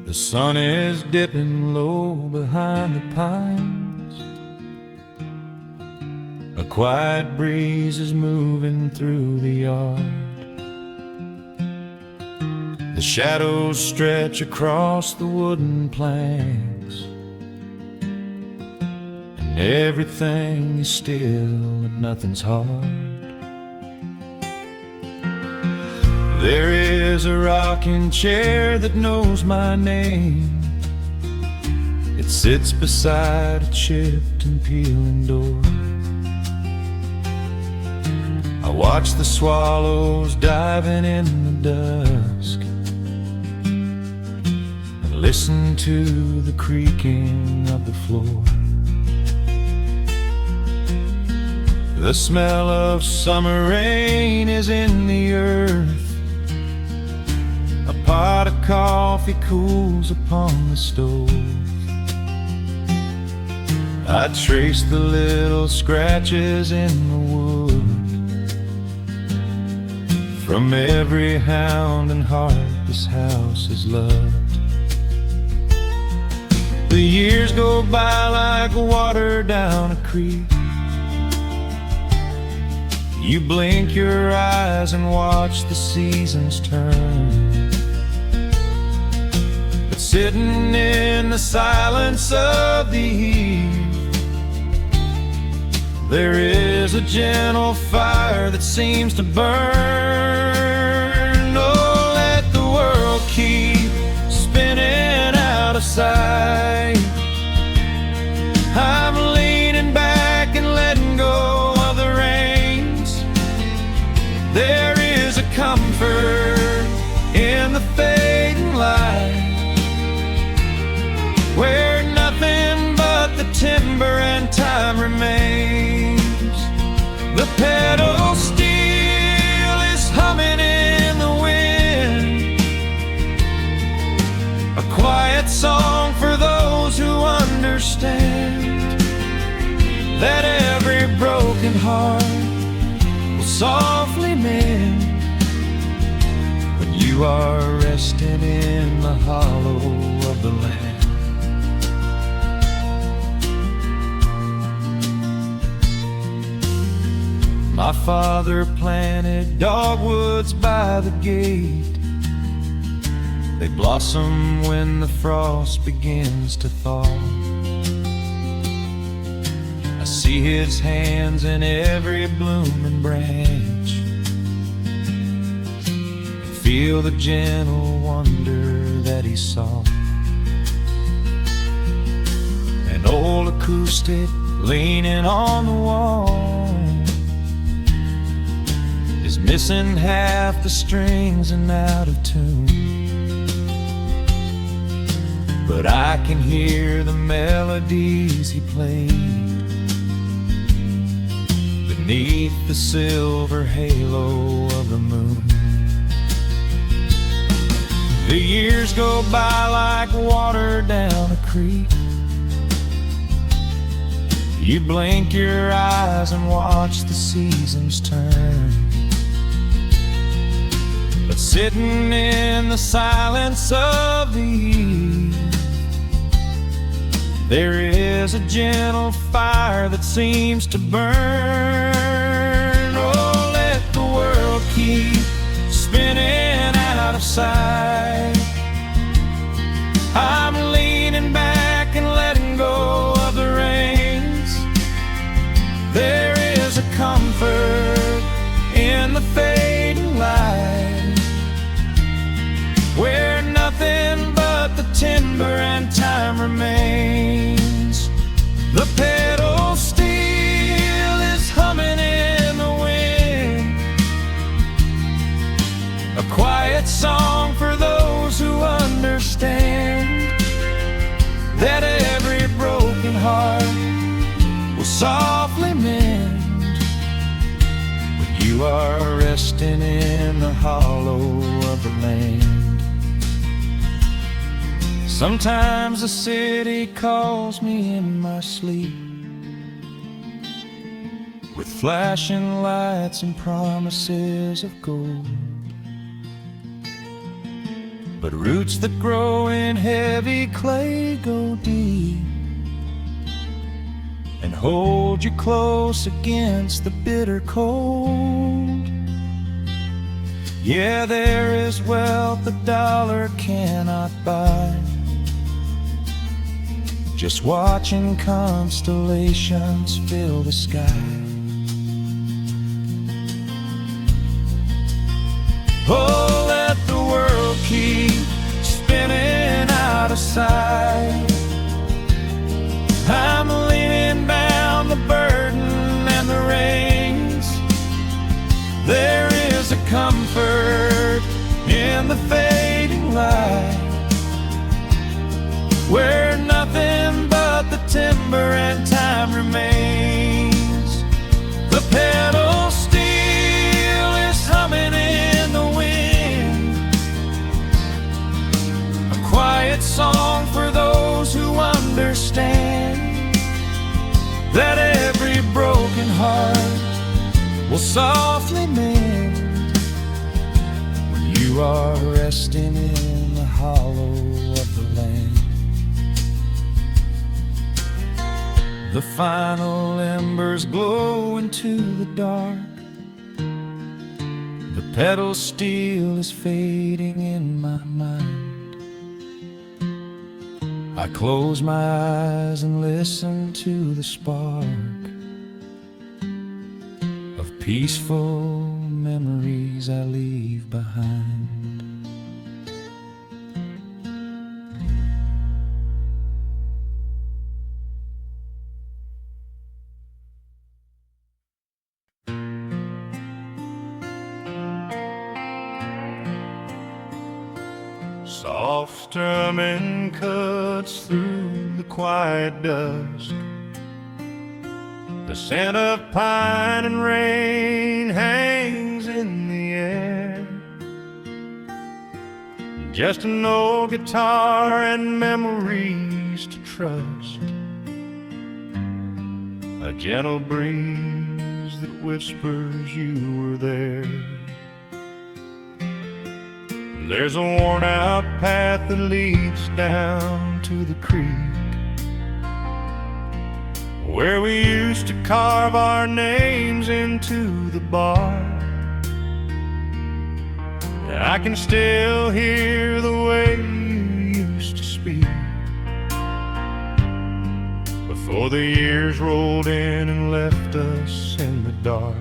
The sun is dipping low behind the pines. A quiet breeze is moving through the yard. The shadows stretch across the wooden planks, and everything is still and nothing's hard. There is a rocking chair that knows my name. It sits beside a chipped and peeling door. I watch the swallows diving in the dusk and listen to the creaking of the floor. The smell of summer rain is in the earth. A pot of coffee cools upon the stove. I trace the little scratches in the wood from every hound and heart this house has loved. The years go by like water down a creek. You blink your eyes and watch the seasons turn. Sitting in the silence of the eve, there is a gentle fire that seems to burn. Oh, let the world keep spinning out of sight. I'm leaning back and letting go of the reins. There is a comfort in the fading light, where nothing but the timber and time remains. The pedal steel is humming in the wind, a quiet song for those who understand that every broken heart will softly mend when you are resting in the hollow of the land. My father planted dogwoods by the gate. They blossom when the frost begins to thaw. I see his hands in every blooming branch and feel the gentle wonder that he saw. An old acoustic leaning on the wall is missing half the strings and out of tune, but I can hear the melodies he played beneath the silver halo of the moon. The years go by like water down a creek. You blink your eyes and watch the seasons turn. But sitting in the silence of the eve, there is a gentle fire that seems to burn. Oh, let the world keep spinning out of sight. I'm leaning back and letting go of the reins. There is a comfort in the fading light, where nothing but the timber and time remains. The pedal steel is humming in the wind, a quiet song for those who understand that every broken heart will softly mend when you are resting in the hollow of the land. Sometimes the city calls me in my sleep, with flashing lights and promises of gold. but roots that grow in heavy clay go deep and hold you close against the bitter cold. Yeah, there is wealth a dollar cannot buy, just watching constellations fill the sky. Oh, let the world keep spinning out of sight. I'm leaning down the burden and the reins. There is a comfort in the fading light, where nothing but the timber and time remains. The pedal steel is humming in the wind, a quiet song for those who understand that every broken heart will softly mend when you are resting in the hollow of the land. The final embers glow into the dark. The pedal steel is fading in my mind. I close my eyes and listen to the spark of peaceful memories I leave behind. Soft strumming cuts through the quiet dusk. The scent of pine and rain hangs in the air. Just an old guitar and memories to trust. A gentle breeze that whispers you were there. There's a worn-out path that leads down to the creek, where we used to carve our names into the bark. I can still hear the way you used to speak before the years rolled in and left us in the dark.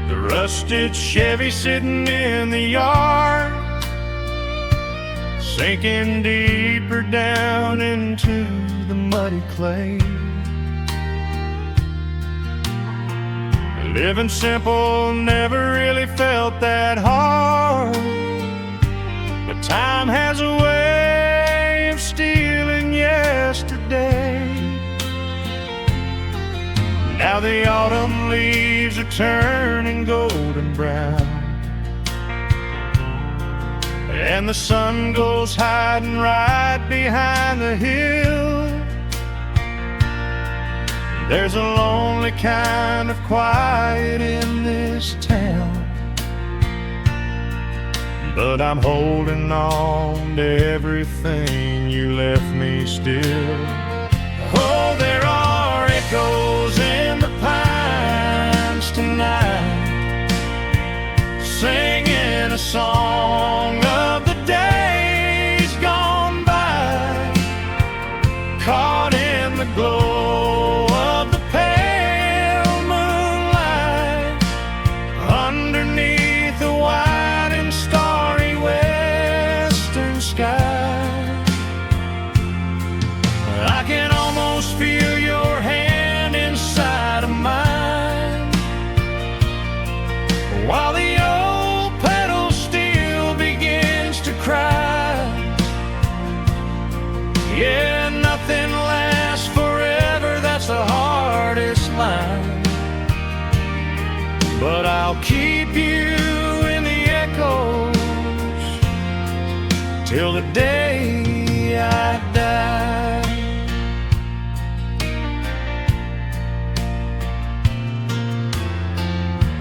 The rusted Chevy sitting in the yard, sinking deeper down into the muddy clay. Living simple never really felt that hard, but time has a way of stealing yesterday. Now the autumn leaves are turning golden brown, and the sun goes hiding right behind the hill. There's a lonely kind of quiet in this town, but I'm holding on to everything you left me still. Oh, there are echoes in the pines tonight, singing a song of the days gone by, caught in the glow of the pale moonlight, underneath the wide and starry western sky. I can almost feel your hand inside of mine, while the old pedal steel begins to cry. Yeah, nothing lasts forever, that's the hardest line, but I'll keep you in the echoes till the day I die.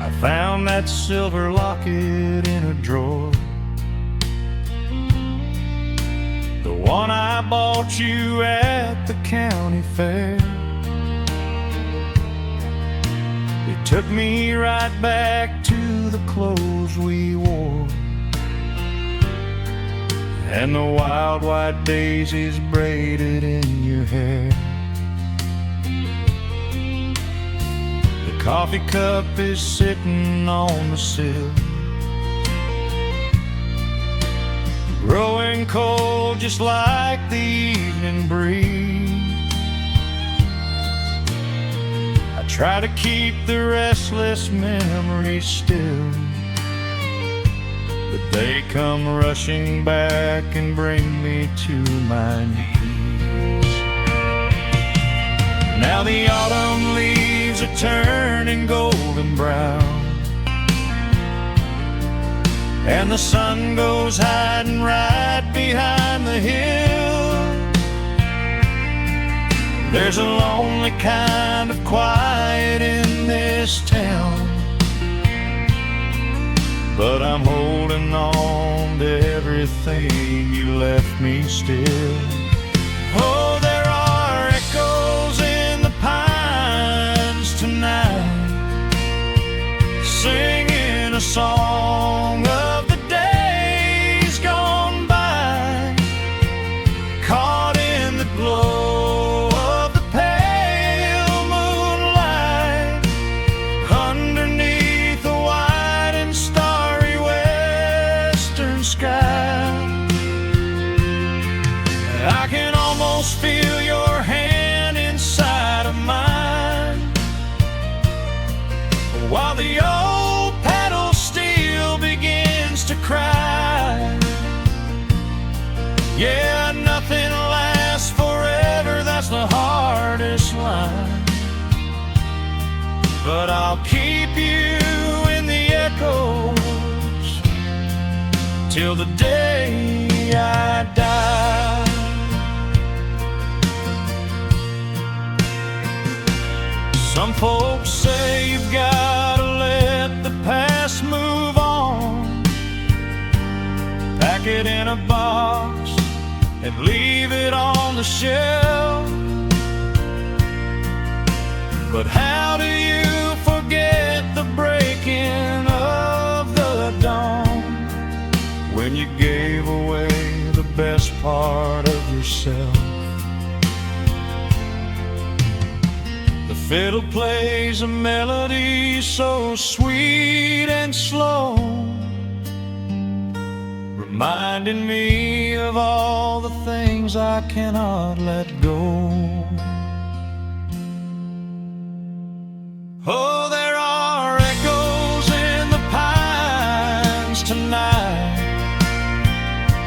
I Found that silver locket in a drawer, the one I bought you at the county fair. It took me right back to the clothes we wore, and the wild white daisies braided in your hair. The coffee cup is sitting on the sill, growing cold just like the evening breeze. I try to keep the restless memories still, but they come rushing back and bring me to my knees. Now the autumn leaves are turning golden brown, and the sun goes hiding right behind the hill. There's a lonely kind of quiet in this town, but I'm holding on to everything you left me still. Oh, there are echoes in the pines tonight, singing a song of the days gone by, caught in the glow of the pale moonlight, underneath the white and starry western sky. I can almost feel your hand inside of mine, while the old pedal steel begins to cry. Yeah, nothing lasts forever, that's the hardest line, but I'll keep you in the echoes till the day I die. Some folks say you've gotta let the past move on, pack it in a box and leave it on the shelf. But how do you forget the breaking of the dawn, when you gave away the best part of yourself? The fiddle plays a melody so sweet and slow, reminding me of all the things I cannot let go. Oh, there are echoes in the pines tonight,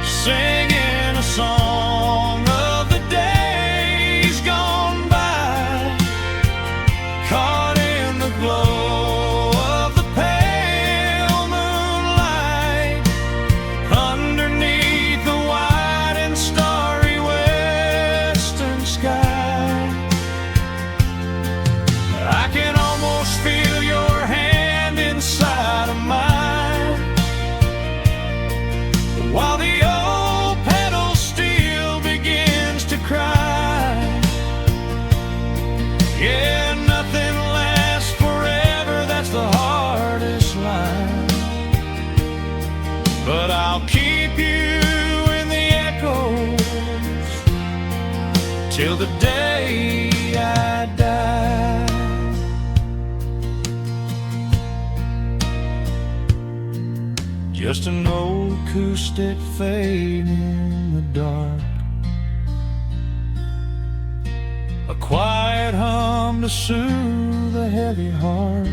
singing a song of the days gone by, caught in the glow of the pale moonlight, underneath the white and starry western sky. I can almost feel your hand inside of mine, while the old pedal steel begins to cry. Yeah, nothing lasts forever, that's the hardest line, but I'll keep you in the echoes till the day I die. Just an old acoustic fade in the dark, a quiet hum to soothe a heavy heart.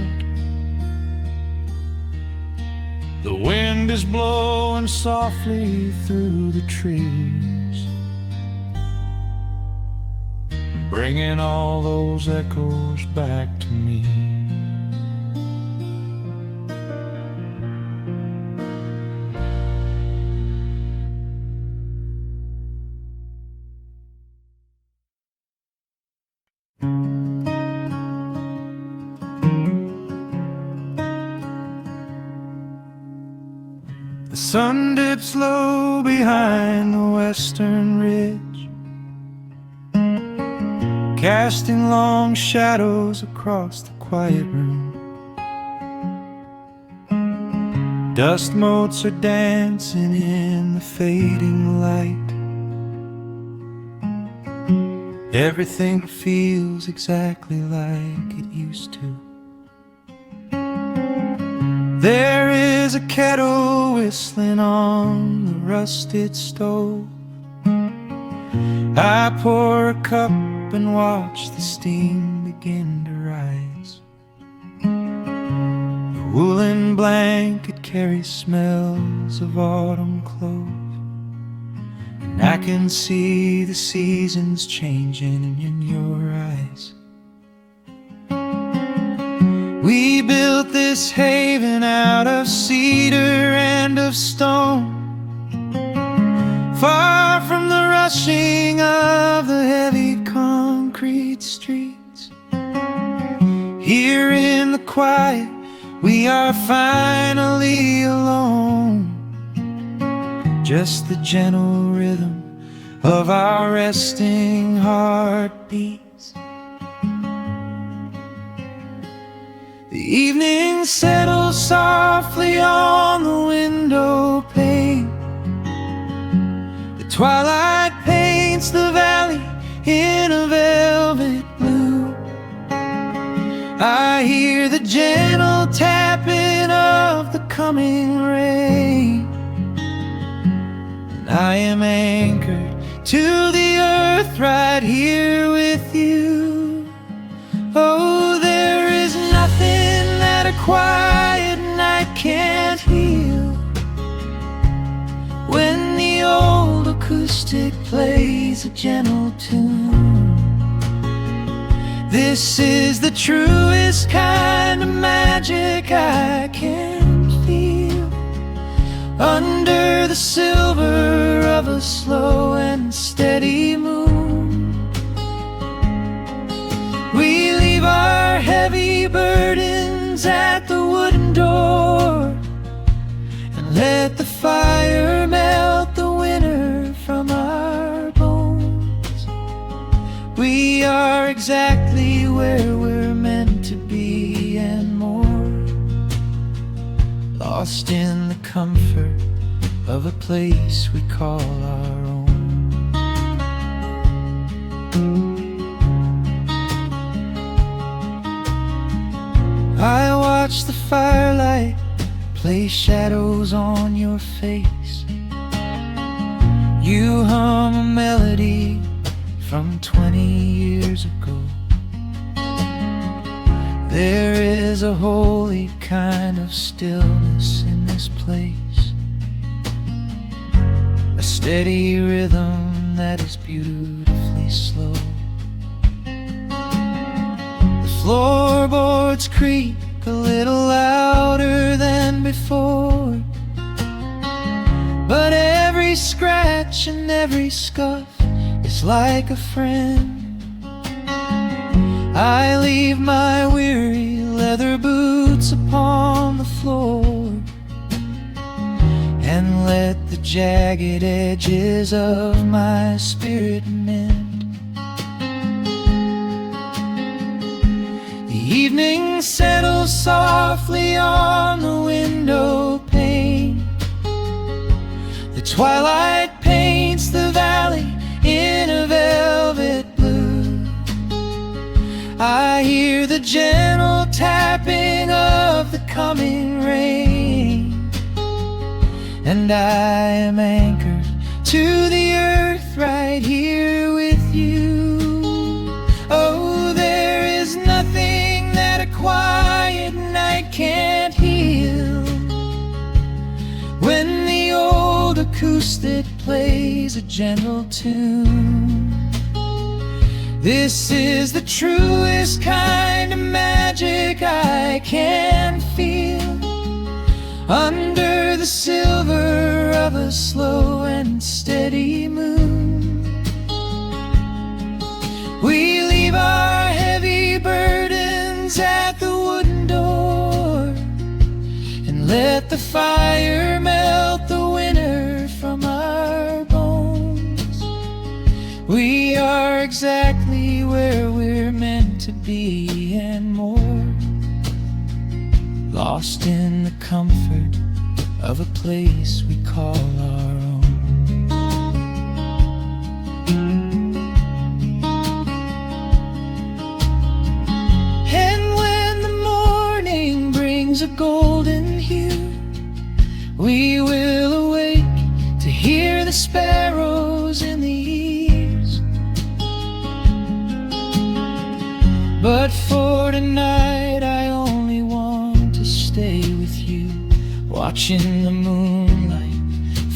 The wind is blowing softly through the trees, bringing all those echoes back to me. sun dips low behind the western ridge, casting long shadows across the quiet room. Dust motes are dancing in the fading light. Everything feels exactly like it used to. There is a kettle whistling on the rusted stove. I pour a cup and watch the steam begin to rise. The woolen blanket carries smells of autumn clove, and I can see the seasons changing in your eyes. We built this haven out of cedar and of stone, far from the rushing of the heavy concrete streets. Here in the quiet, we are finally alone. Just the gentle rhythm of our resting heartbeats. The evening settles softly on the window pane. The twilight paints the valley in a velvet blue. I hear the gentle tapping of the coming rain, and I am anchored to the earth right here with you. Oh, there is nothing that a quiet night can't heal, when the old acoustic plays a gentle tune. This is the truest kind of magic I can feel, under the silver of a slow and steady moon. We leave our heavy burdens at the wooden door, and let the fire melt the winter from our bones. We are exactly where we're meant to be and more, lost in the comfort of a place we call our own. I watch the firelight play shadows on your face. You hum a melody from 20 years ago. There is a holy kind of stillness in this place, a steady rhythm that is beautifully slow. The floorboards creak a little louder than before, but every scratch and every scuff is like a friend. I leave my weary leather boots upon the floor, and let the jagged edges of my spirit mend. The evening settles softly on the window pane. The twilight paints the valley in a velvet blue. I hear the gentle tapping of the coming rain, and I am anchored to the earth right here with you. Oh, there is nothing that a quiet night can't heal, when the old acoustic plays a gentle tune. This is the truest kind of magic I can feel, under the silver of a slow and steady moon. We leave our heavy burdens at the wooden door, and let the fire melt the are exactly where we're meant to be and more, lost in the comfort of a place we call our own. And when the morning brings a golden hue, we will awake to hear the sparrows in the eaves. But for tonight I only want to stay with you, watching the moonlight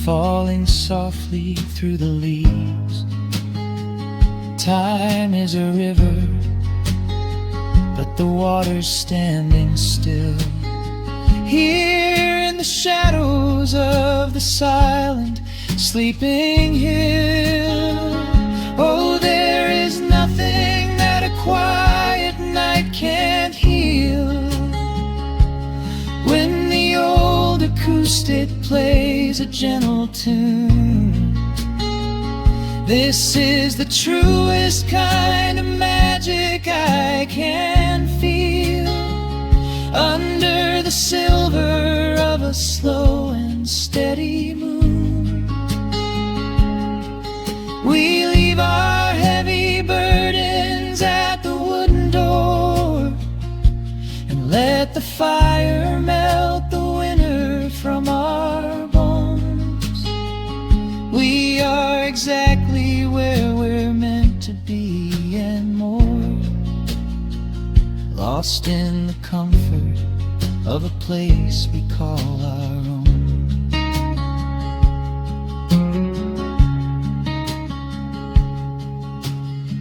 falling softly through the leaves. Time is a river, but the water's standing still. Here in the shadows of the silent, sleeping hill. Oh, there is nothing that a quiet night can't heal. When the old acoustic plays a gentle tune, this is the truest kind of magic I can feel. Under the silver of a slow and steady moon, we leave our heavy burdens at the wooden door and let the fire melt the winter from our bones. We are exactly where we're meant to be and more, lost in the comfort of a place we call our own.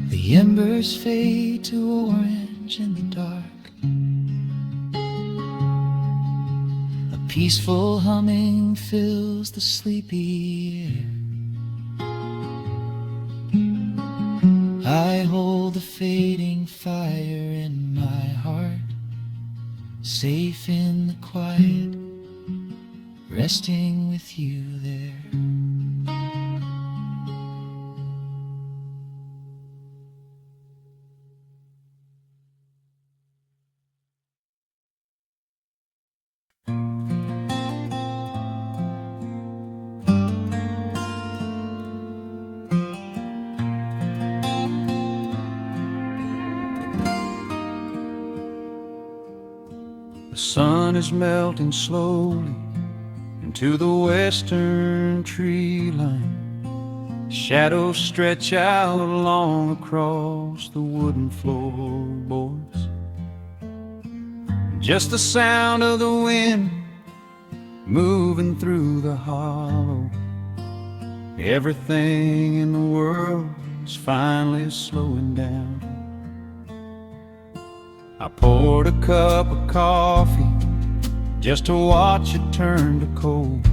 The embers fade to orange in the dark. A peaceful humming fills the sleepy air. I hold the fading fire in my heart, safe in the quiet, resting with you there. The sun is melting slowly into the western tree line. Shadows stretch out along across the wooden floorboards. Just the sound of the wind moving through the hollow. Everything in the world is finally slowing down. I poured a cup of coffee just to watch it turn to cold,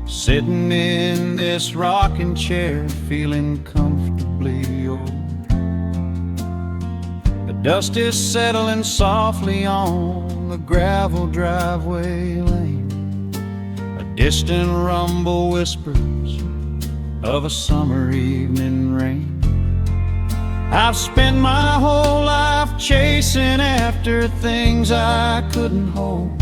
sitting in this rocking chair feeling comfortably old. The dust is settling softly on the gravel driveway lane. A distant rumble whispers of a summer evening rain. I've spent my whole life chasing after things I couldn't hold,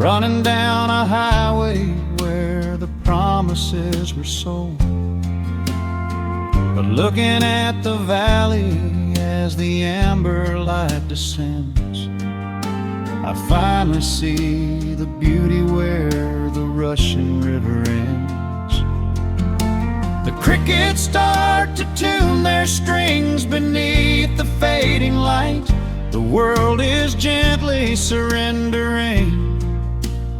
running down a highway where the promises were sold. But looking at the valley as the amber light descends, I finally see the beauty where the rushing river ends. The crickets start to tune their strings beneath the fading light. The world is gently surrendering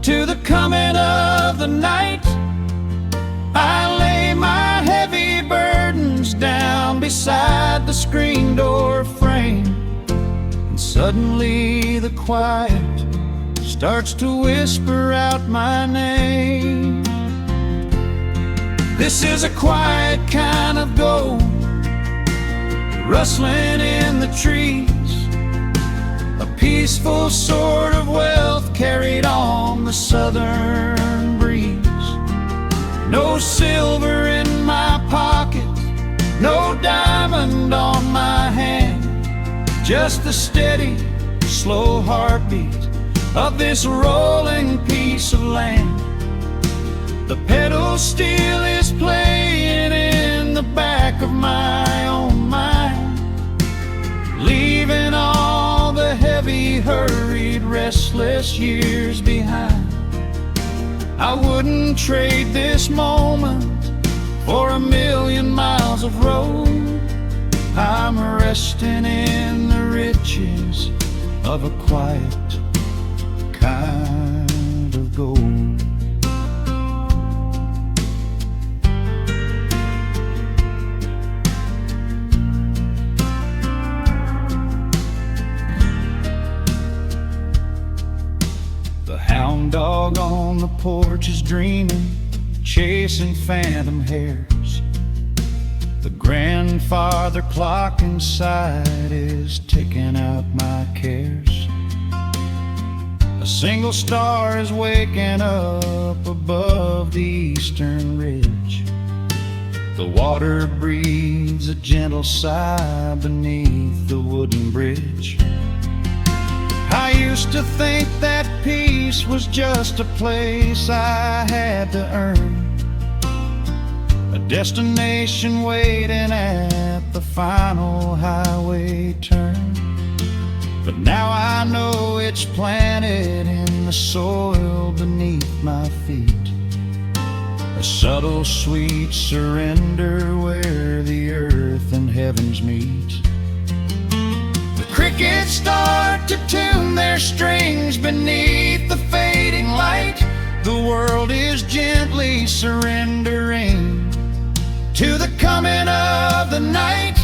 to the coming of the night. I lay my heavy burdens down beside the screen door frame, and suddenly the quiet starts to whisper out my name. This is a quiet kind of gold, rustling in the trees, a peaceful sort of wealth carried on the southern breeze. No silver in my pocket, no diamond on my hand, just the steady, slow heartbeat of this rolling piece of land. The pedal steel is playing in the back of my own mind, leaving all the heavy, hurried, restless years behind. I wouldn't trade this moment for 1,000,000 miles of road. I'm resting in the riches of a quiet kind of gold. The hound dog on the porch is dreaming, chasing phantom hares. The grandfather clock inside is ticking out my cares. A single star is waking up above the eastern ridge. The water breathes a gentle sigh beneath the wooden bridge. I used to think that peace was just a place I had to earn, a destination waiting at the final highway turn. But now I know it's planted in the soil beneath my feet, a subtle, sweet surrender where the earth and heavens meet. The crickets start to tune their strings beneath the fading light. The world is gently surrendering to the coming of the night.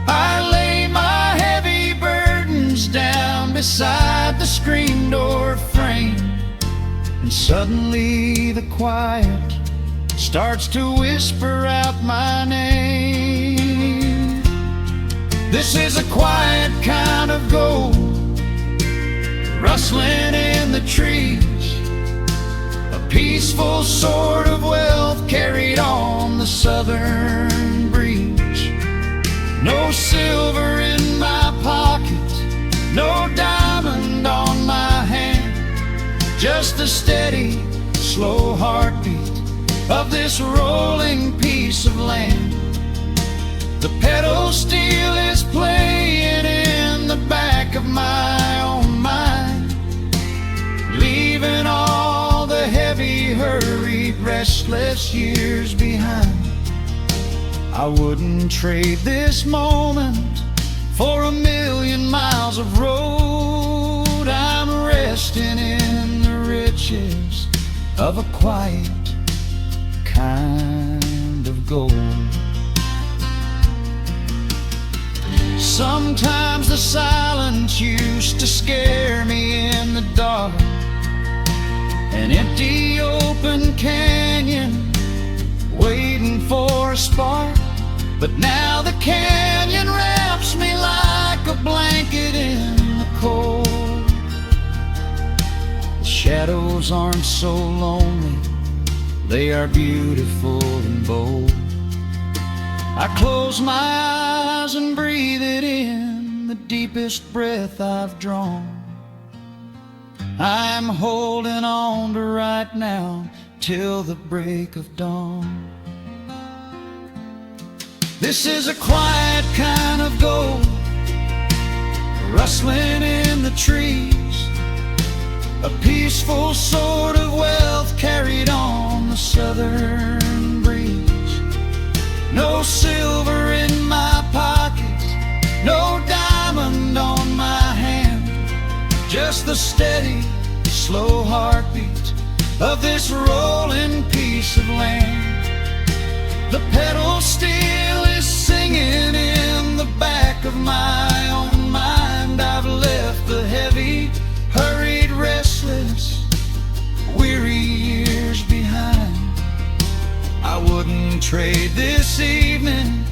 I lay my heavy burdens down beside the screen door frame, and suddenly the quiet starts to whisper out my name. This is a quiet kind of gold, rustling in the trees, a peaceful sort of wealth carried on the southern breeze. No silver in my pocket, no diamond on my hand, just the steady, slow heartbeat of this rolling piece of land. The pedal steel is playing in the back of my own mind, leaving all the heavy, hurried, restless years behind. I wouldn't trade this moment for 1,000,000 miles of road. I'm resting in the riches of a quiet kind of gold. Sometimes the silence used to scare me in the dark, an empty open canyon waiting for a spark. But now the canyon wraps me like a blanket in the cold. The shadows aren't so lonely, they are beautiful and bold. I close my eyes and breathe it in, the deepest breath I've drawn. I'm holding on to right now till the break of dawn. This is a quiet kind of gold, rustling in the trees, a peaceful sort of wealth carried on the southern breeze. No silver in my pocket, no diamond on my hand, just the steady, slow heartbeat of this rolling piece of land. The pedal steel is singing in the back of my own mind. I've left the heavy, hurried, restless, weary years behind. I wouldn't trade this evening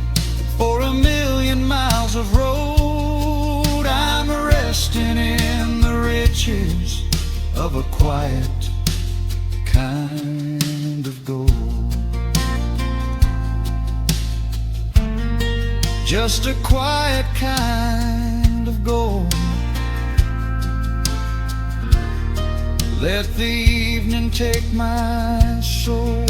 for 1,000,000 miles of road. I'm resting in the riches of a quiet kind of gold. just a quiet kind of gold. Let the evening take my soul.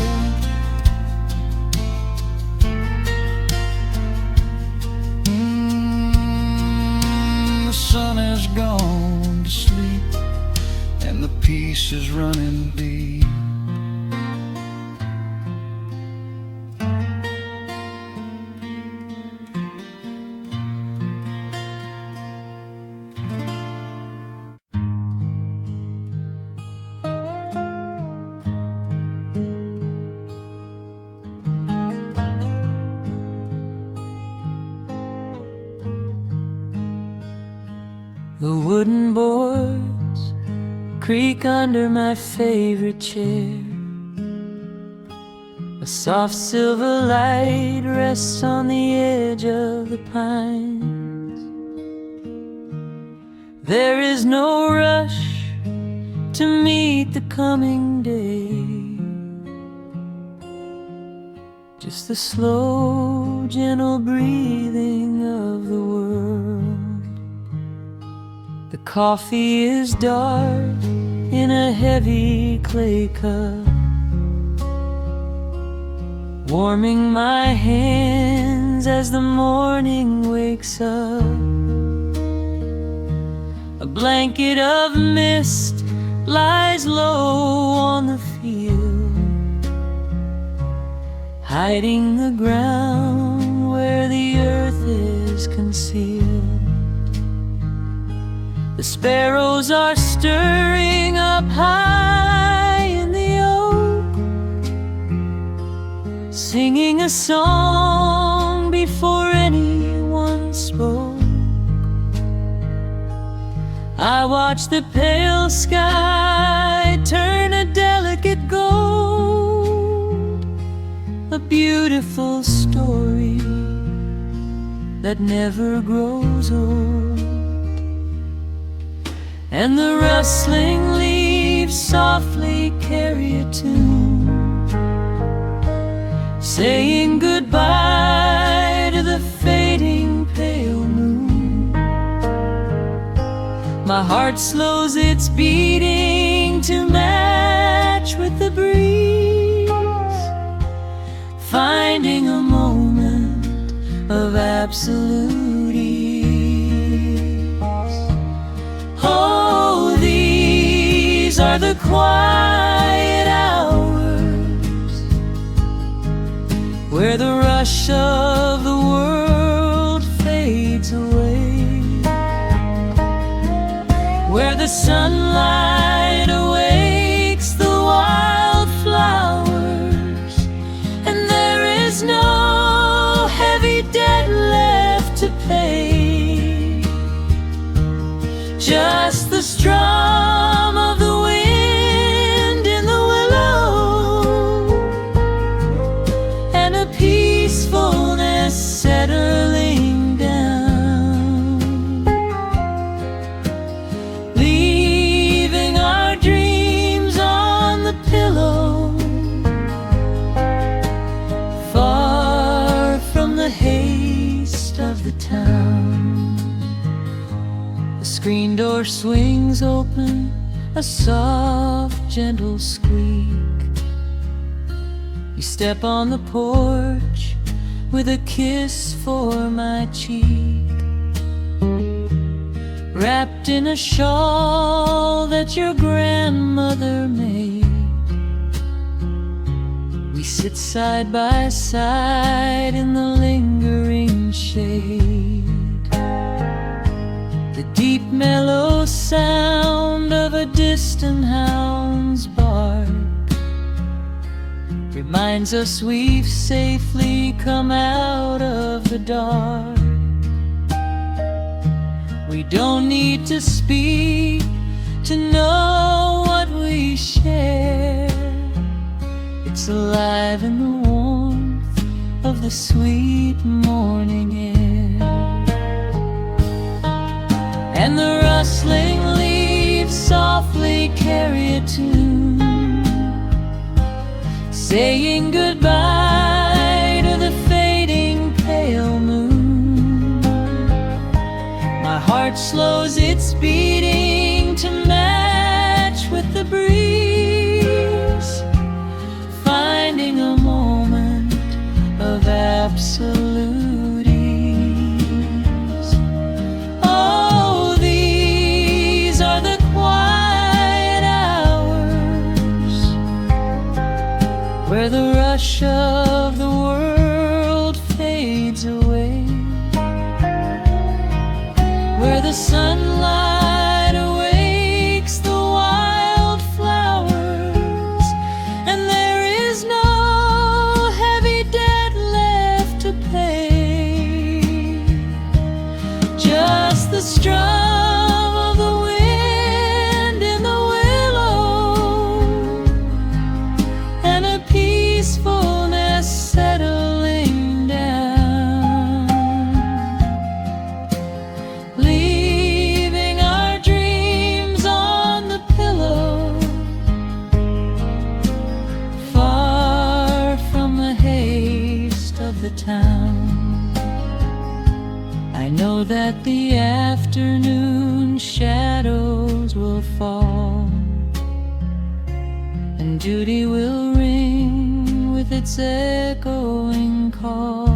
The sun has gone to sleep, and the peace is running deep. The wooden boards creak under my favorite chair. A soft silver light rests on the edge of the pines. There is no rush to meet the coming day, just the slow, gentle breathing of the world. The coffee is dark in a heavy clay cup, warming my hands as the morning wakes up. A blanket of mist lies low on the field, hiding the ground where the earth is concealed. The sparrows are stirring up high in the oak, singing a song before anyone spoke. I watch the pale sky turn a delicate gold, a beautiful story that never grows old. And the rustling leaves softly carry a tune, saying goodbye to the fading pale moon. My heart slows its beating to match with the breeze, finding a moment of absolute ease. Oh, these are the quiet hours where the rush of the world fades away, where the sunlight awakes the wildflowers, and there is no heavy debt left to pay, just the strum of the wind in the willow, and a peacefulness settling down, leaving our dreams on the pillow, far from the haste of the town. The screen door swings open, a soft, gentle squeak. You step on the porch with a kiss for my cheek, wrapped in a shawl that your grandmother made. We sit side by side in the lingering shade. The deep mellow sound of a distant hound's bark reminds us we've safely come out of the dark. We don't need to speak to know what we share. It's alive in the warmth of the sweet morning air. And the rustling leaves softly carry a tune, saying goodbye to the fading pale moon. heart slows its beating to match with the breeze, finding a moment of absolute ease. Oh, these are the quiet hours where the rush of the world fades away, where the sunlight awakes the wildflowers, and there is no heavy debt left to pay. Just the strum of the wind in the willow, and a peacefulness settling down, leaving our dreams on the pillow, far from the haste of the town. I know that the afternoon shadows will fall, and duty will ring with its echoing call.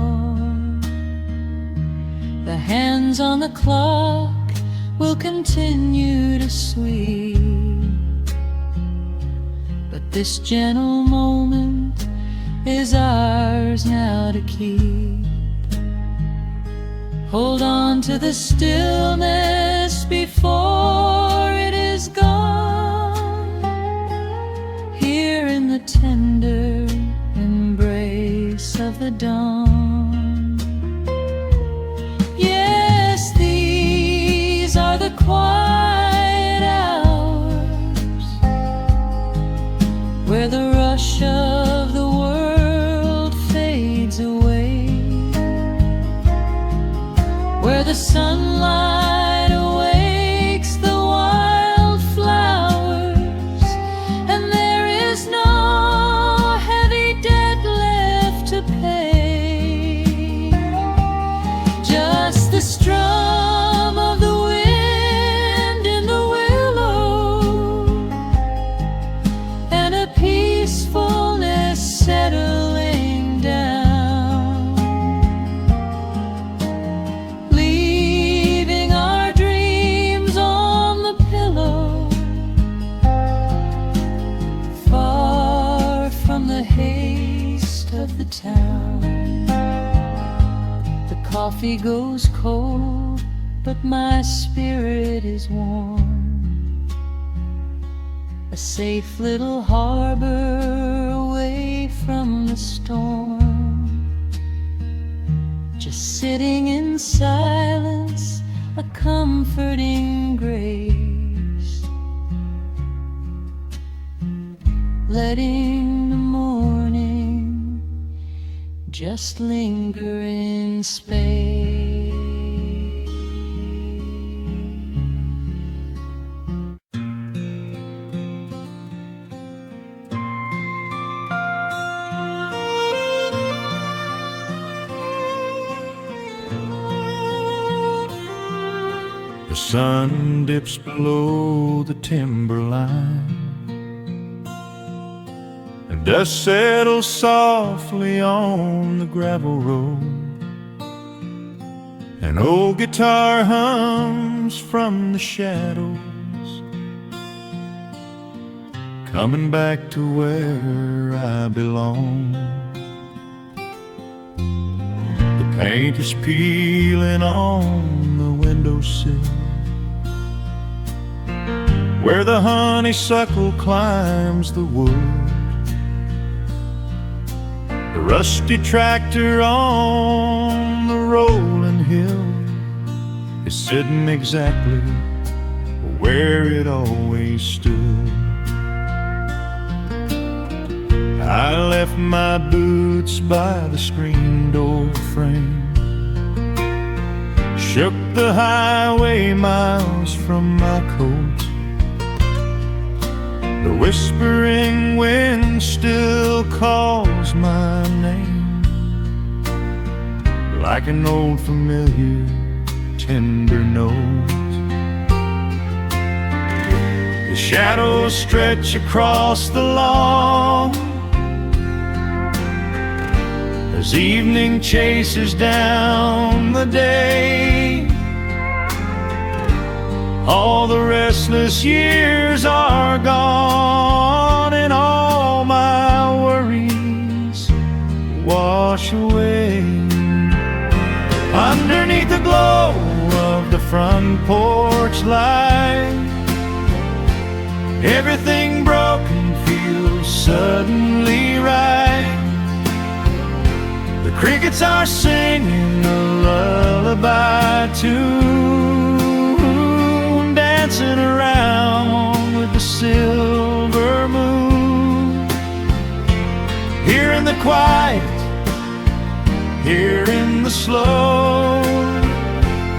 The hands on the clock will continue to sweep, but this gentle moment is ours now to keep. Hold on to the stillness before it is gone, here in the tender embrace of the dawn. Yes, these are the quiet hours where the rush of the world fades away, where the sunlight awakes the wildflowers, and there is no heavy debt left to pay. Just the strum of the wind in the willow, and a peacefulness settling down, leaving our dreams on the pillow, far from the haste of the town. The coffee goes cold, but my spirit is warm, a safe little harbor away from the storm. Just sitting in silence, a comforting grace, letting the morning just linger in space. The sun dips below the timberline, and dust settles softly on the gravel road. An old guitar hums from the shadows, coming back to where I belong. The paint is peeling on the windowsill, where the honeysuckle climbs the wood. The rusty tractor on the rolling hill is sitting exactly where it always stood. I left my boots by the screen door frame, shook the highway miles from my coat. The whispering wind still calls my name, like an old familiar tender note. shadows stretch across the lawn as evening chases down the day. All the restless years are gone, and all my worries wash away. Underneath the glow of the front porch light, everything broken feels suddenly right. The crickets are singing a lullaby tune, dancing around with the silver moon. Here in the quiet, here in the slow,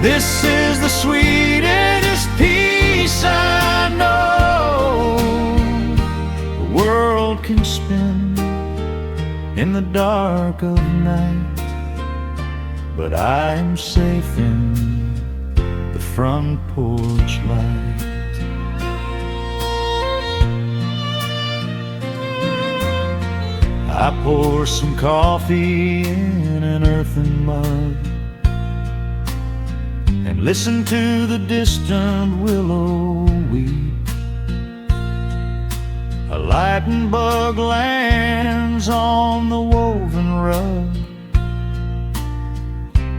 this is the sweetest peace I know. The world can spin in the dark of night, but I am safe in the front porch light. I pour some coffee in an earthen mug and listen to the distant willow weep. A lightning bug lands on the woven rug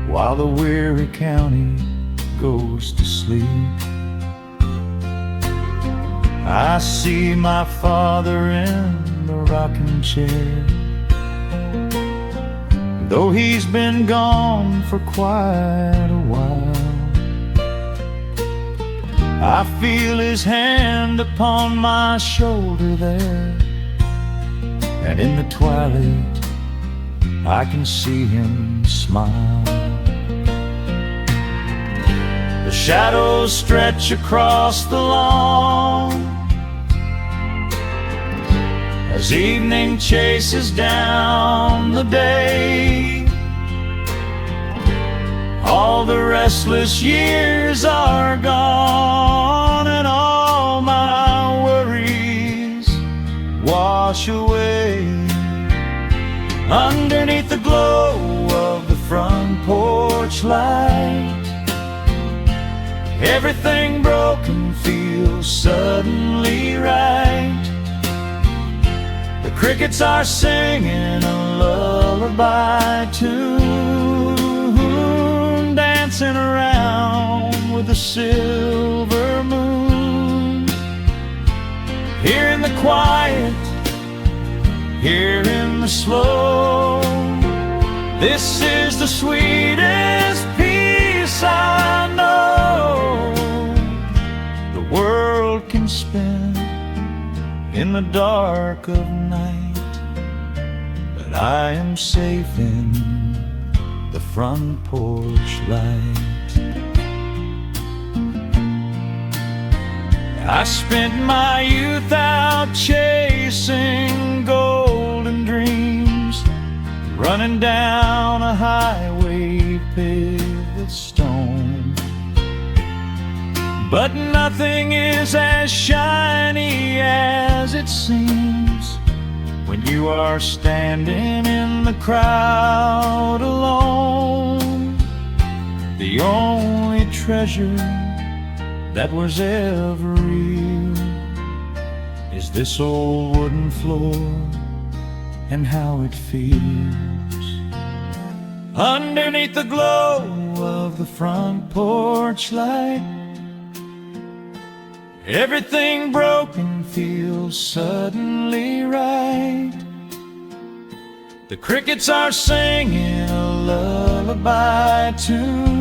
while the weary county goes to sleep. I see my father in the rocking chair, though he's been gone for quite a while. I feel his hand upon my shoulder there, and in the twilight I can see him smile. The shadows stretch across the lawn as evening chases down the day. All the restless years are gone, and all my worries wash away. Underneath the glow of the front porch light, everything broken feels suddenly right. The crickets are singing a lullaby tune, dancing around with the silver moon. Here in the quiet, here in the slow, this is the sweetest peace I know. The world can spin in the dark of night, but I am safe in the front porch light. I spent my youth out chasing golden dreams, running down a highway paved with stone. But nothing is as shiny as it seems when you are standing in the crowd alone. The only treasure that was ever real is this old wooden floor and how it feels. Underneath the glow of the front porch light, everything broken feels suddenly right. The crickets are singing a lullaby tune,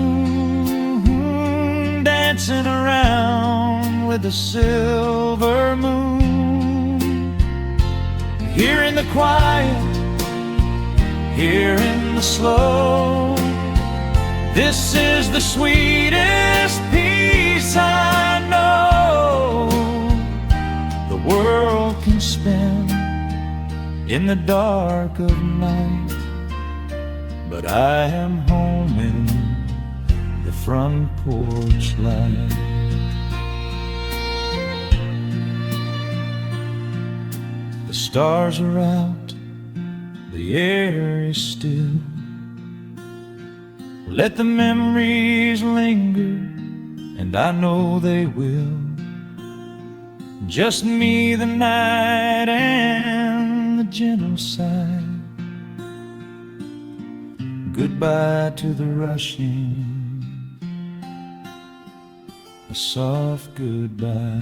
dancing around with the silver moon. Here in the quiet, here in the slow, this is the sweetest peace I know. The world can spin in the dark of night, but I am home in the front porch light. stars are out, the air is still. Let the memories linger, and I know they will. Just me, the night, and the gentle sigh. Goodbye to the rushing, a soft goodbye.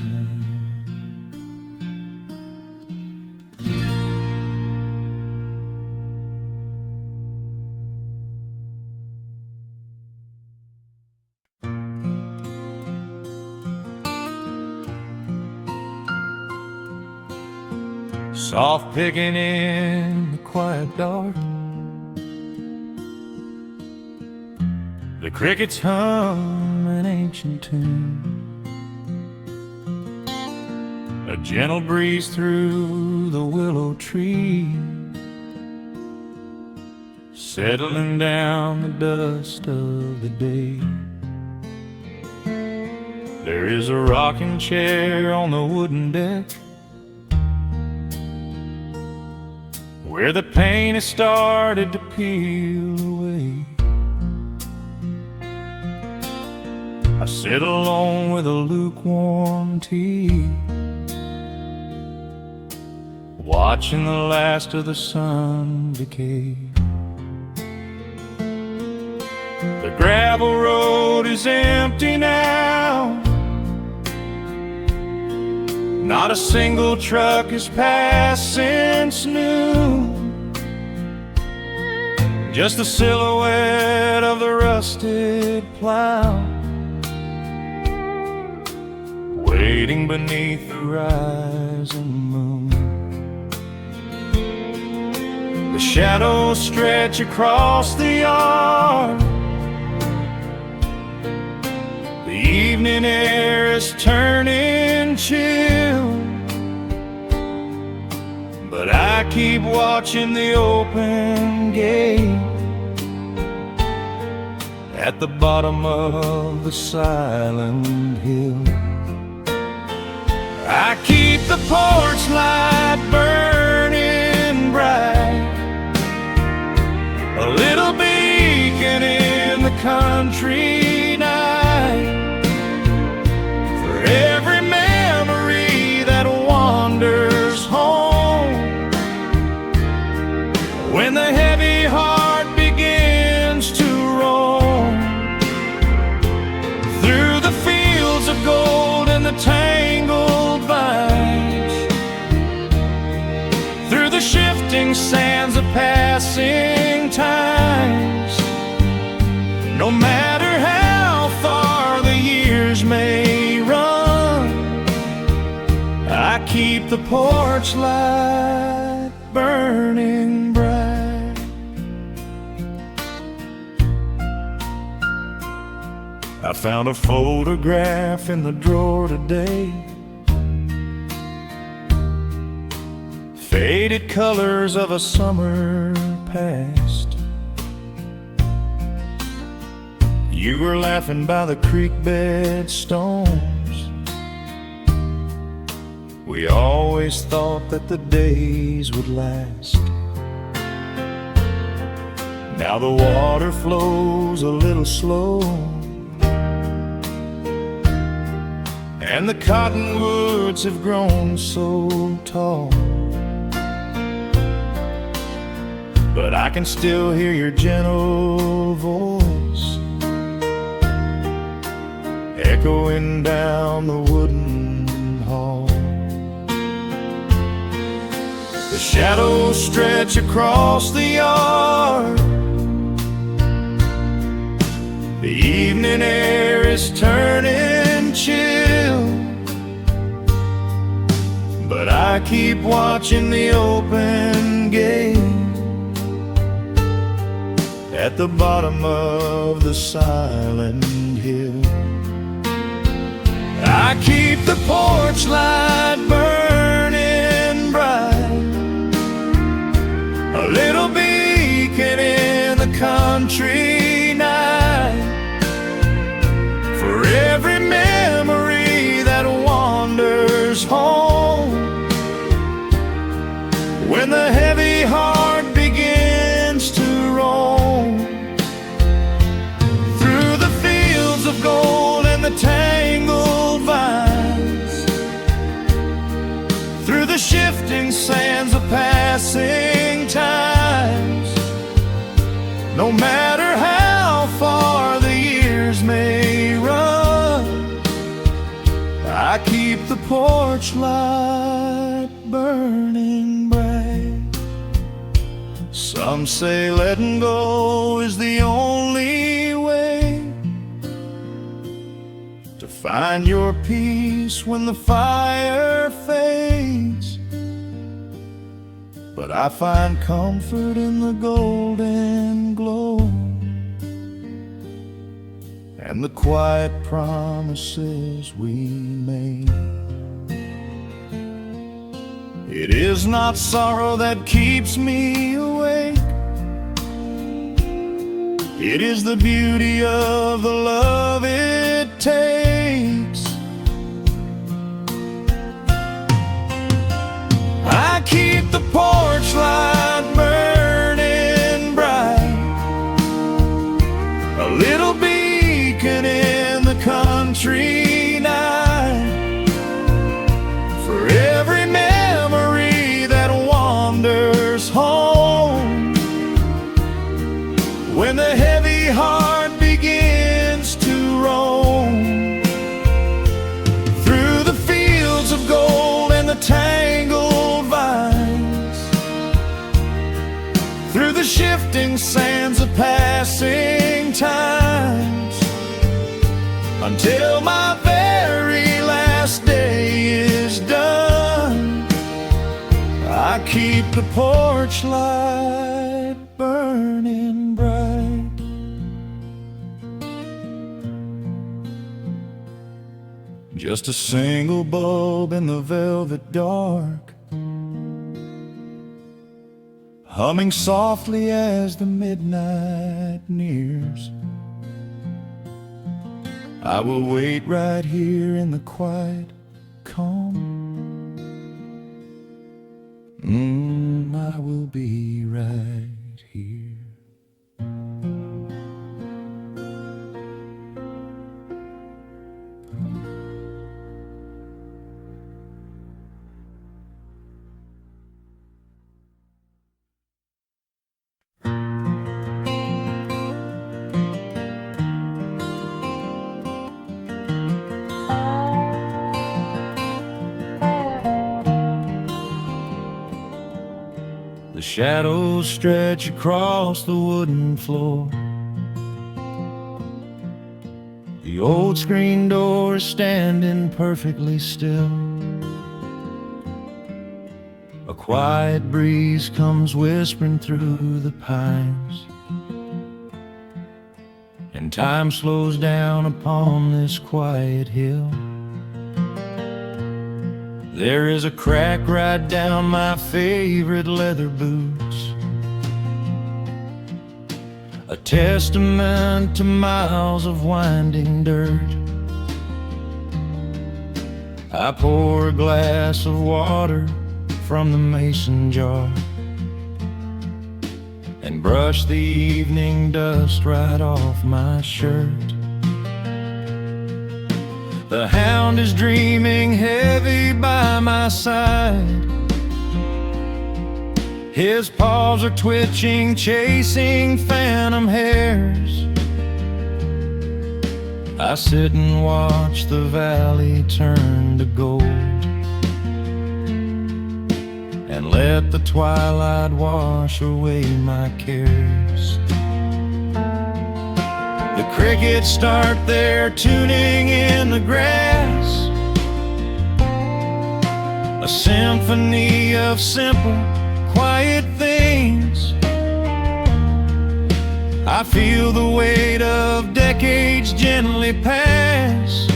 Soft picking in the quiet dark, the crickets hum an ancient tune, a gentle breeze through the willow tree, settling down the dust of the day. There is a rocking chair on the wooden deck, where the paint has started to peel away. I sit alone with a lukewarm tea, watching the last of the sun decay. The gravel road is empty now, not a single truck has passed since noon. Just the silhouette of the rusted plow, waiting beneath the rising moon. The shadows stretch across the yard, the evening air is turning chill, but I keep watching the open gate at the bottom of the silent hill. I keep the porch light burning bright, a little beacon in the country night, for every memory that wanders home. When the heavy heart begins to roam through the fields of gold and the tangled vines, through the shifting sands of passing times, no matter how far the years may run, I keep the porch light burning bright. I found a photograph in the drawer today, faded colors of a summer past. You were laughing by the creek bed stones. We always thought that the days would last. Now the water flows a little slow, and the cottonwoods have grown so tall, but I can still hear your gentle voice echoing down the wooden hall. The shadows stretch across the yard, the evening air is turning chill, but I keep watching the open gate at the bottom of the silent hill. I keep the porch light burning bright, a little beacon in the country night, for every memory that wanders home. sands of passing times. No matter how far the years may run, I keep the porch light burning bright. Some say letting go is the only way to find your peace when the fire fades. But I find comfort in the golden glow and the quiet promises we made. It is not sorrow that keeps me awake. It is the beauty of the love it takes. I keep the porch light burning bright, a little beacon in the country night, for every memory that wanders home. When the heavy heart begins to roam through the fields of gold and the tangled vines, through the shifting sands of passing times, until my very last day is done, I keep the porch light burning bright. Just a single bulb in the velvet dark, humming softly as the midnight nears. I will wait right here in the quiet calm. I will be right here. The shadows stretch across the wooden floor. The old screen door is standing perfectly still. A quiet breeze comes whispering through the pines, and time slows down upon this quiet hill. There is a crack right down my favorite leather boots, a testament to miles of winding dirt. I pour a glass of water from the mason jar and brush the evening dust right off my shirt. The hound is dreaming heavy by my side. His paws are twitching, chasing phantom hares. I sit and watch the valley turn to gold and let the twilight wash away my cares. The crickets start their tuning in the grass, a symphony of simple, quiet things. I feel the weight of decades gently pass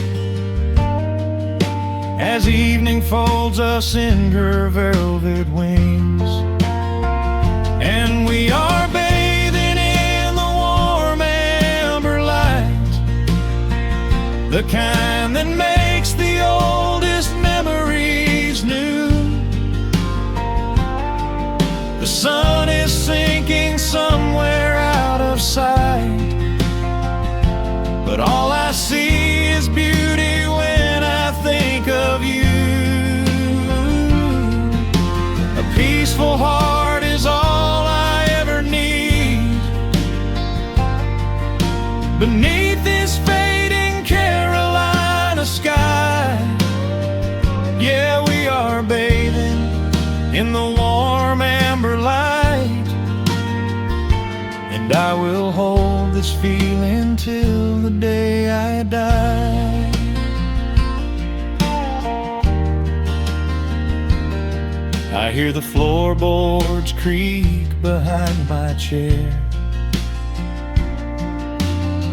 as evening folds us in her velvet wings, and we are bathing in the warm amber light, the kind that makes the oldest memories new. The sun is sinking somewhere out of sight, but all I see is beauty when I think of you. in the warm amber light, and I will hold this feeling till the day I die. I hear the floorboards creak behind my chair.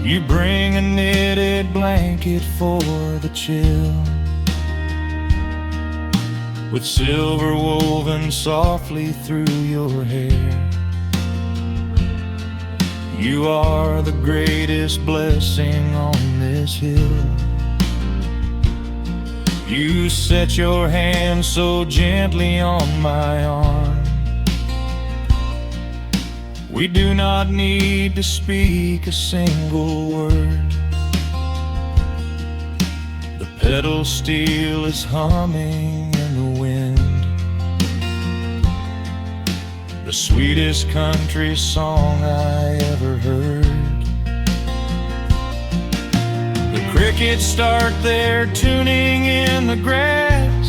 You bring a knitted blanket for the chill, with silver woven softly through your hair. You are the greatest blessing on this hill. You set your hand so gently on my arm. We do not need to speak a single word. The pedal steel is humming in the wind, the sweetest country song I ever heard. The crickets start their tuning in the grass,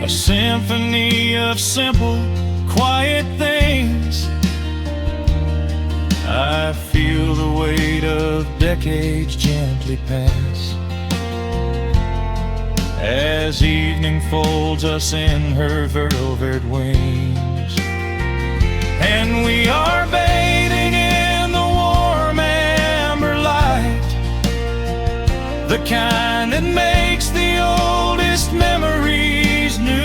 a symphony of simple, quiet things. I feel the weight of decades gently pass, as evening folds us in her velvet wings. And we are bathing in the warm amber light, the kind that makes the oldest memories new.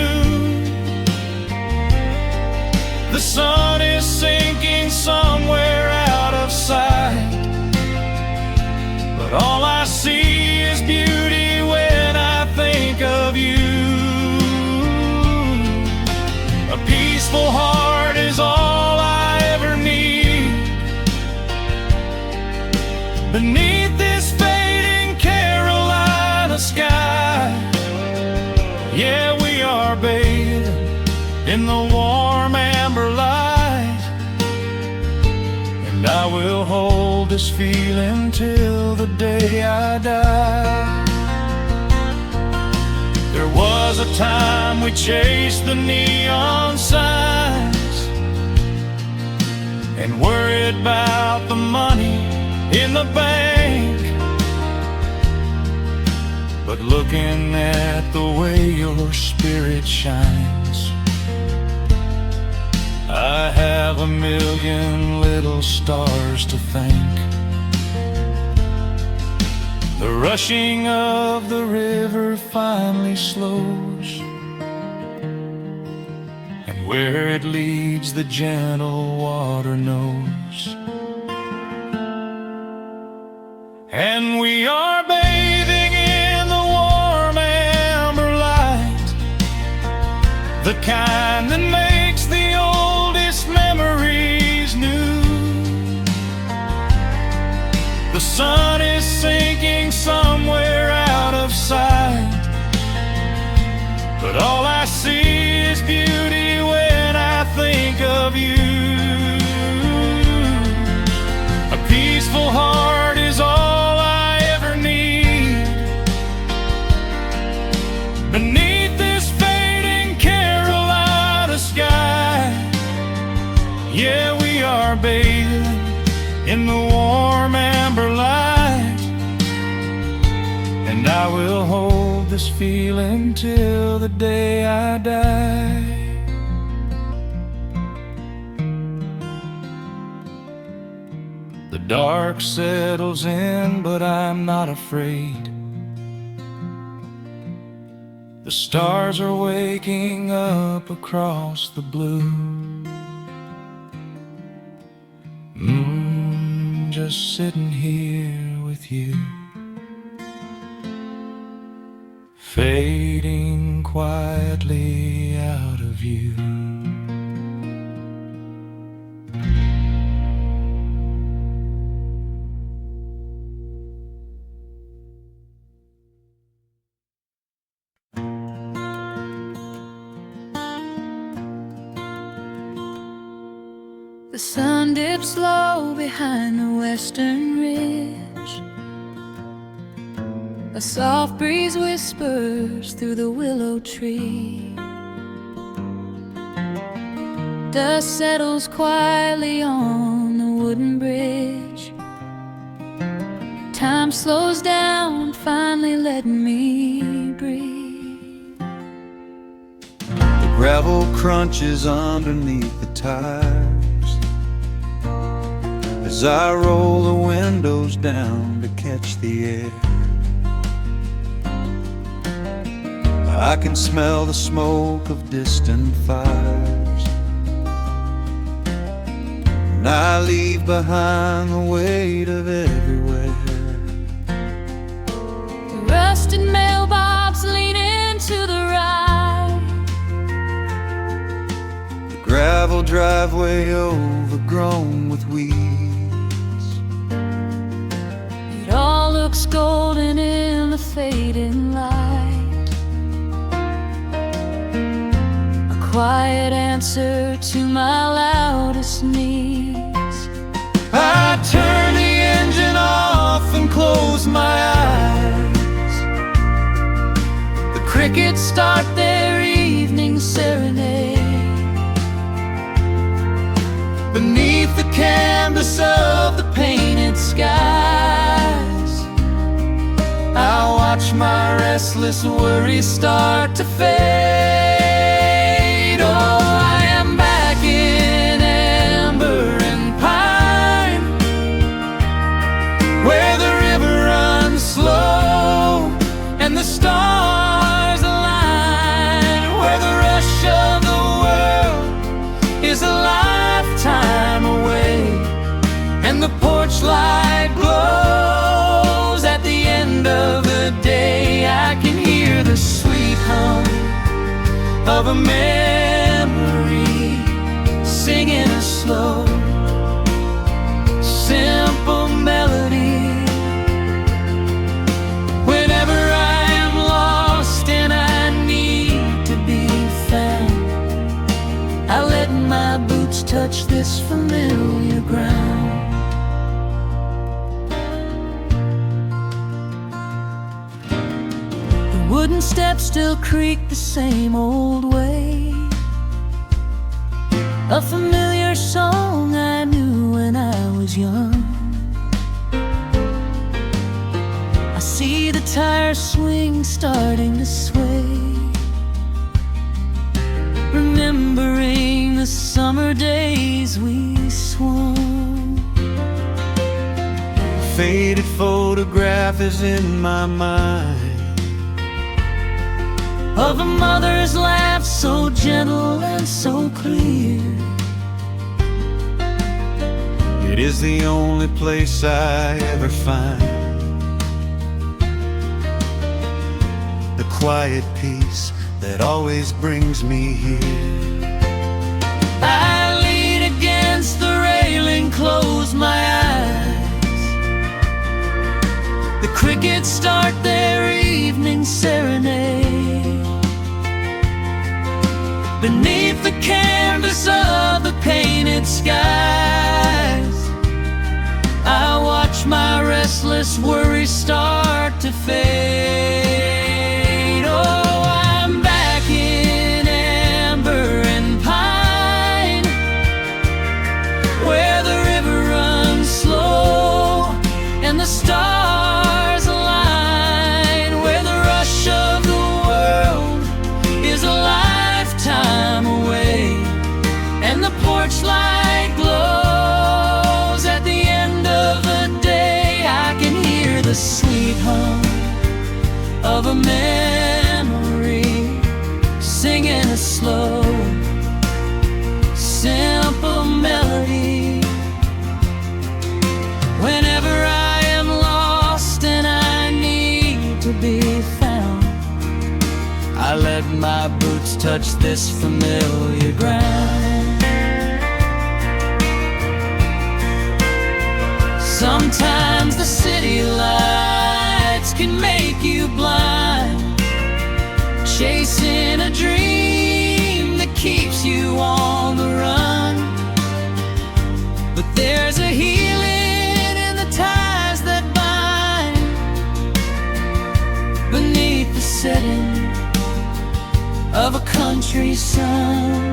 The sun is sinking somewhere out of sight, but all I see is beauty when I think of you. A peaceful heart is all I ever need. Beneath this fading Carolina sky, yeah, we are bathing in the warm amber light, and I will hold this feeling till the day I die. There was a time we chased the neon signs and worried about the money in the bank, but looking at the way your spirit shines, I have a million little stars to thank. The rushing of the river finally slows, and where it leads the gentle water knows. And we are bathing in the warm amber light, the kind that makes the oldest memories new. The sun is sinking somewhere out of sight, but all I see is beauty when I think of you. A peaceful heart is all I ever need. Beneath this fading Carolina sky, yeah, we are bathing in the warm amber light, and I will hold this feeling till the day I die. The dark settles in, but I'm not afraid. The stars are waking up across the blue. Just sitting here with you, fading quietly out of view. The sun dips low behind the western ridge. A soft breeze whispers through the willow tree. Dust settles quietly on the wooden bridge. Time slows down, finally letting me breathe. The gravel crunches underneath the tires as I roll the windows down to catch the air. I can smell the smoke of distant fires, and I leave behind the weight of everywhere. The rusted mailbox leaning to the right, The gravel driveway overgrown with weeds. it all looks golden in the fading light. A quiet answer to my loudest needs. I turn the engine off and close my eyes. The crickets start their evening serenade. Beneath the canvas of the painted skies, I watch my restless worries start to fade. Oh, I am back in amber and pine, where the river runs slow and the stars align, where the rush of the world is a lifetime away, and the porch light glows at the end of the day. I can hear the sweet hum of a memory singing a slow, simple melody. Whenever I am lost and I need to be found, I let my boots touch this familiar ground. The wooden steps still creak the same old way. A familiar song I knew when I was young. I see the tires swing starting to sway, remembering the summer days we swung. A faded photograph is in my mind of a mother's laugh, so gentle and so clear. It is the only place I ever find the quiet peace that always brings me here. I lean against the railing, close my eyes. The crickets start their evening serenade. Beneath the canvas of the painted skies, I watch my restless worries start to fade. Oh, I'm back in amber and pine, where the river runs slow and the stars align, where the rush of the world is a lifetime away, and the porch light glows at the end of the day. I can hear the sweet hum of a memory singing a slow, simple melody. Whenever I am lost and I need to be found, I let my boots touch this familiar ground. Sometimes the city lights can make you blind, chasing a dream that keeps you on the run. But there's a healing in the ties that bind, of a country sun.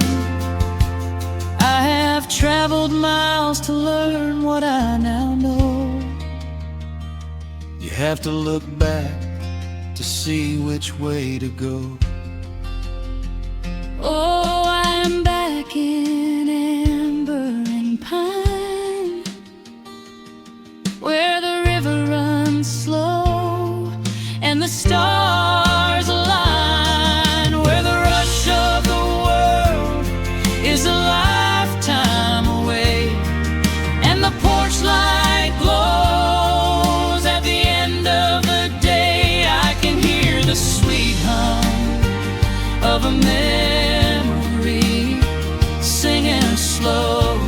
I have traveled miles to learn what I now know. You have to look back to see which way to go. Oh, I am back in amber and pine, where the river runs slow and the stars align, where the rush of the world is a lifetime away, and the porch light glows at the end of the day. I can hear the sweet hum of a memory singing a slow,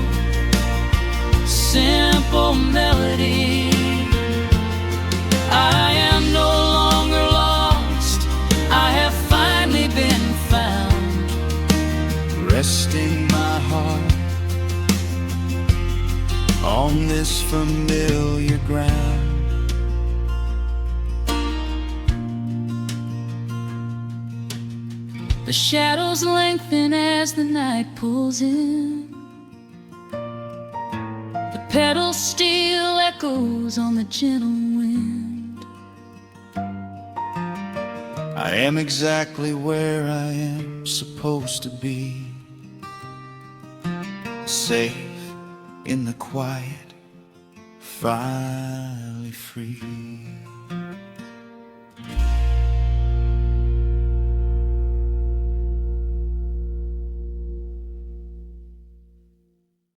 simple melody. I am no longer lost, I have finally been found, Resting my heart on this familiar ground. the shadows lengthen as the night pulls in, the pedal steel echoes on the gentle wind. I am exactly where I am supposed to be, safe in the quiet, finally free.